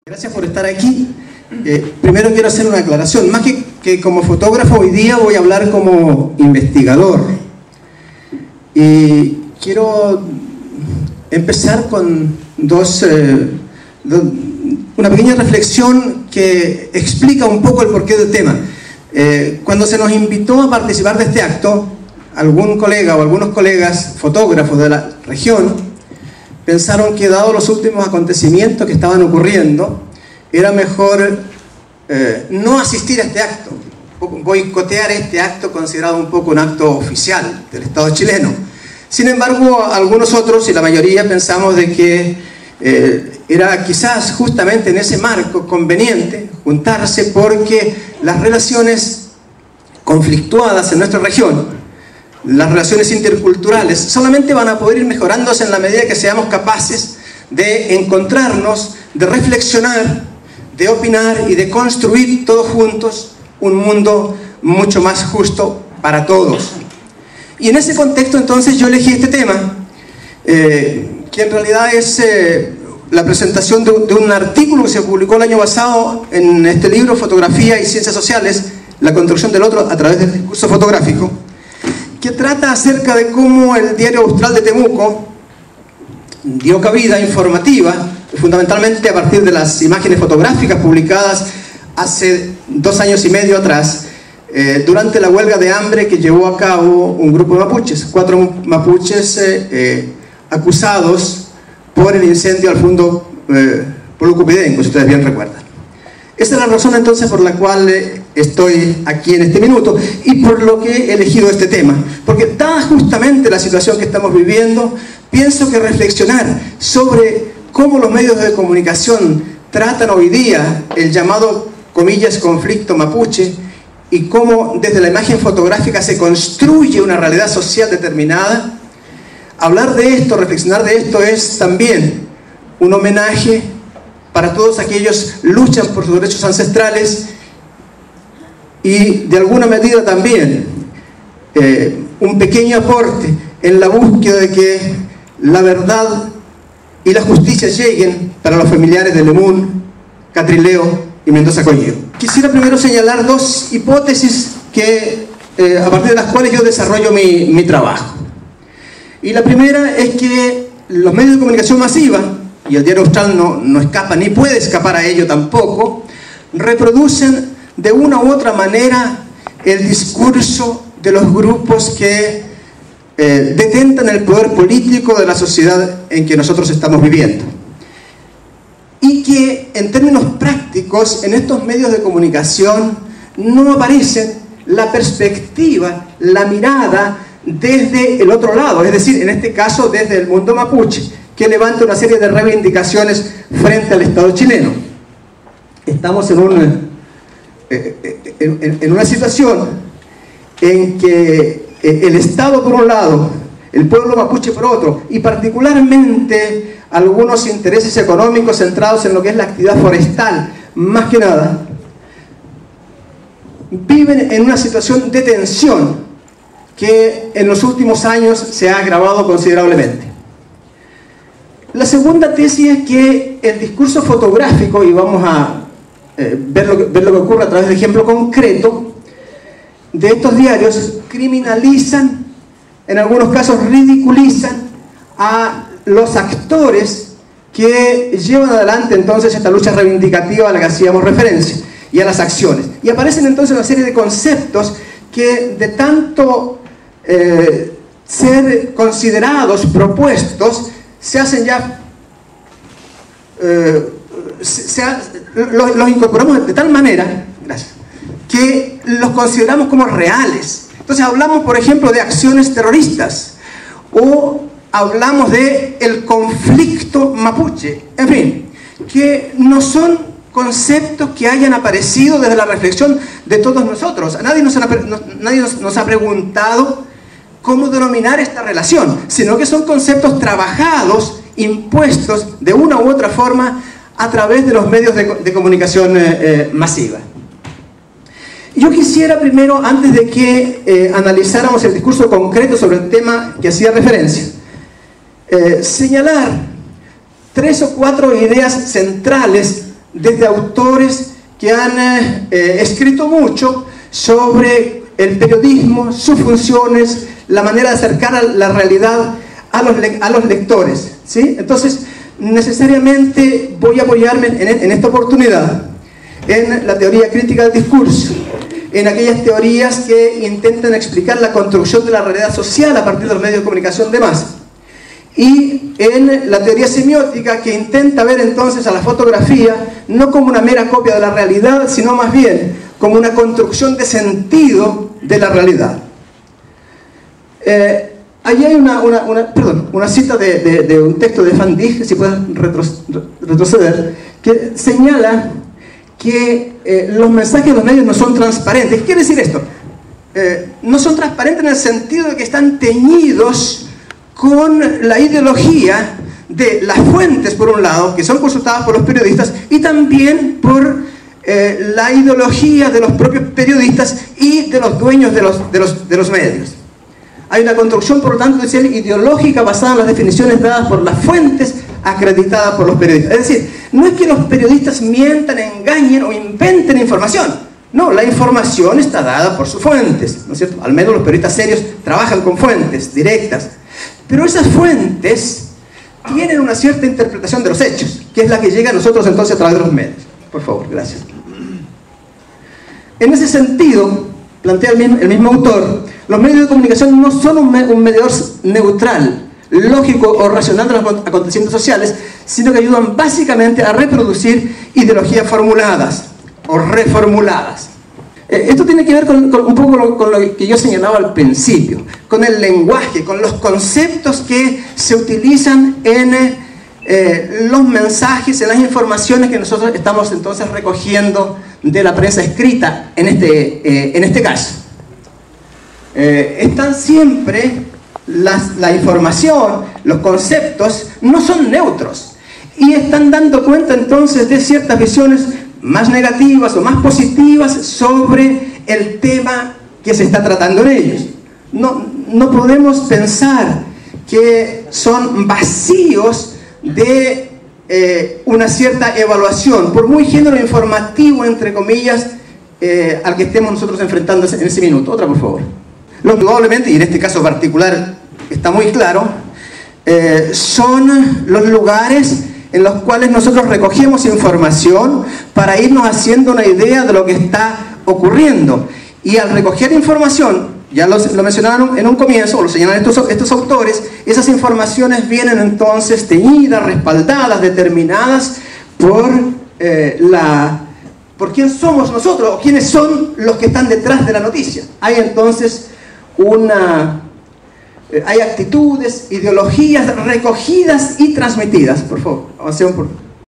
Gracias por estar aquí. Primero quiero hacer una aclaración. Más que como fotógrafo, hoy día voy a hablar como investigador. Y quiero empezar con una pequeña reflexión que explica un poco el porqué del tema. Cuando se nos invitó a participar de este acto, algún colega o algunos colegas fotógrafos de la región pensaron que, dado los últimos acontecimientos que estaban ocurriendo, era mejor no asistir a este acto, boicotear este acto considerado un poco un acto oficial del Estado chileno. Sin embargo, algunos otros y la mayoría pensamos de que era quizás justamente en ese marco conveniente juntarse, porque las relaciones conflictuadas en nuestra región, las relaciones interculturales, solamente van a poder ir mejorándose en la medida que seamos capaces de encontrarnos, de reflexionar, de opinar y de construir todos juntos un mundo mucho más justo para todos. Y en ese contexto entonces yo elegí este tema, que en realidad es la presentación de un artículo que se publicó el año pasado en este libro, Fotografía y Ciencias Sociales, la construcción del otro a través del discurso fotográfico, que trata acerca de cómo el Diario Austral de Temuco dio cabida informativa, fundamentalmente a partir de las imágenes fotográficas publicadas hace 2 años y medio atrás, durante la huelga de hambre que llevó a cabo un grupo de mapuches, 4 mapuches acusados por el incendio al fondo Polucupidenco, si ustedes bien recuerdan. Esa es la razón entonces por la cual estoy aquí en este minuto y por lo que he elegido este tema, porque dada justamente la situación que estamos viviendo, pienso que reflexionar sobre cómo los medios de comunicación tratan hoy día el llamado, comillas, conflicto mapuche, y cómo desde la imagen fotográfica se construye una realidad social determinada. Hablar de esto, reflexionar de esto, es también un homenaje para todos aquellos que luchan por sus derechos ancestrales y de alguna medida también un pequeño aporte en la búsqueda de que la verdad y la justicia lleguen para los familiares de Lemún, Catrileo y Mendoza Collío. Quisiera primero señalar 2 hipótesis a partir de las cuales yo desarrollo mi trabajo. Y la primera es que los medios de comunicación masiva, y el Diario Austral no escapa ni puede escapar a ello tampoco, reproducen de una u otra manera el discurso de los grupos que detentan el poder político de la sociedad en que nosotros estamos viviendo. Y que en términos prácticos, en estos medios de comunicación no aparece la perspectiva, la mirada desde el otro lado, es decir, en este caso desde el mundo mapuche, que levanta una serie de reivindicaciones frente al Estado chileno. Estamos en una situación en que el Estado por un lado, el pueblo mapuche por otro, y particularmente algunos intereses económicos centrados en lo que es la actividad forestal, más que nada, viven en una situación de tensión que en los últimos años se ha agravado considerablemente. La segunda tesis es que el discurso fotográfico, y vamos a ver lo que ocurre a través del ejemplo concreto de estos diarios, criminalizan, en algunos casos ridiculizan a los actores que llevan adelante entonces esta lucha reivindicativa a la que hacíamos referencia, y a las acciones. Y aparecen entonces una serie de conceptos que, de tanto ser considerados, propuestos, se hacen ya, los incorporamos de tal manera, gracias, que los consideramos como reales. Entonces hablamos, por ejemplo, de acciones terroristas, o hablamos de el conflicto mapuche, en fin, que no son conceptos que hayan aparecido desde la reflexión de todos nosotros. Nadie nos ha preguntado cómo denominar esta relación, sino que son conceptos trabajados, impuestos de una u otra forma a través de los medios de comunicación masiva. Yo quisiera primero, antes de que analizáramos el discurso concreto sobre el tema que hacía referencia, señalar 3 o 4 ideas centrales desde autores que han escrito mucho sobre el periodismo, sus funciones, la manera de acercar a la realidad a los lectores, ¿sí? Entonces, necesariamente voy a apoyarme en esta oportunidad en la teoría crítica del discurso, en aquellas teorías que intentan explicar la construcción de la realidad social a partir de los medios de comunicación de masa, y en la teoría semiótica, que intenta ver entonces a la fotografía no como una mera copia de la realidad, sino más bien como una construcción de sentido de la realidad. Allí hay una cita de un texto de Van Dijk, si puedes retroceder, que señala que los mensajes de los medios no son transparentes. ¿Qué quiere decir esto? No son transparentes en el sentido de que están teñidos con la ideología de las fuentes, por un lado, que son consultadas por los periodistas, y también por la ideología de los propios periodistas y de los dueños de los medios. Hay una construcción, por lo tanto, ideológica basada en las definiciones dadas por las fuentes acreditadas por los periodistas. Es decir, no es que los periodistas mientan, engañen o inventen información. No, la información está dada por sus fuentes, ¿no es cierto? Al menos los periodistas serios trabajan con fuentes directas. Pero esas fuentes tienen una cierta interpretación de los hechos, que es la que llega a nosotros entonces a través de los medios. Por favor, gracias. En ese sentido, plantea el mismo autor, los medios de comunicación no son un mediador neutral, lógico o racional de los acontecimientos sociales, sino que ayudan básicamente a reproducir ideologías formuladas o reformuladas. Esto tiene que ver un poco con lo que yo señalaba al principio, con el lenguaje, con los conceptos que se utilizan en los mensajes, en las informaciones que nosotros estamos entonces recogiendo de la prensa escrita en este caso. Están siempre la información, los conceptos no son neutros y están dando cuenta entonces de ciertas visiones más negativas o más positivas sobre el tema que se está tratando en ellos. No podemos pensar que son vacíos de una cierta evaluación, por muy género informativo, entre comillas, al que estemos nosotros enfrentando en ese minuto. Otra, por favor. Indudablemente, y en este caso particular está muy claro, son los lugares en los cuales nosotros recogemos información para irnos haciendo una idea de lo que está ocurriendo. Y al recoger información, ya lo mencionaron en un comienzo, o lo señalan estos autores, esas informaciones vienen entonces teñidas, respaldadas, determinadas por quién somos nosotros, o quiénes son los que están detrás de la noticia. Hay entonces hay actitudes, ideologías recogidas y transmitidas. Por favor, avancemos por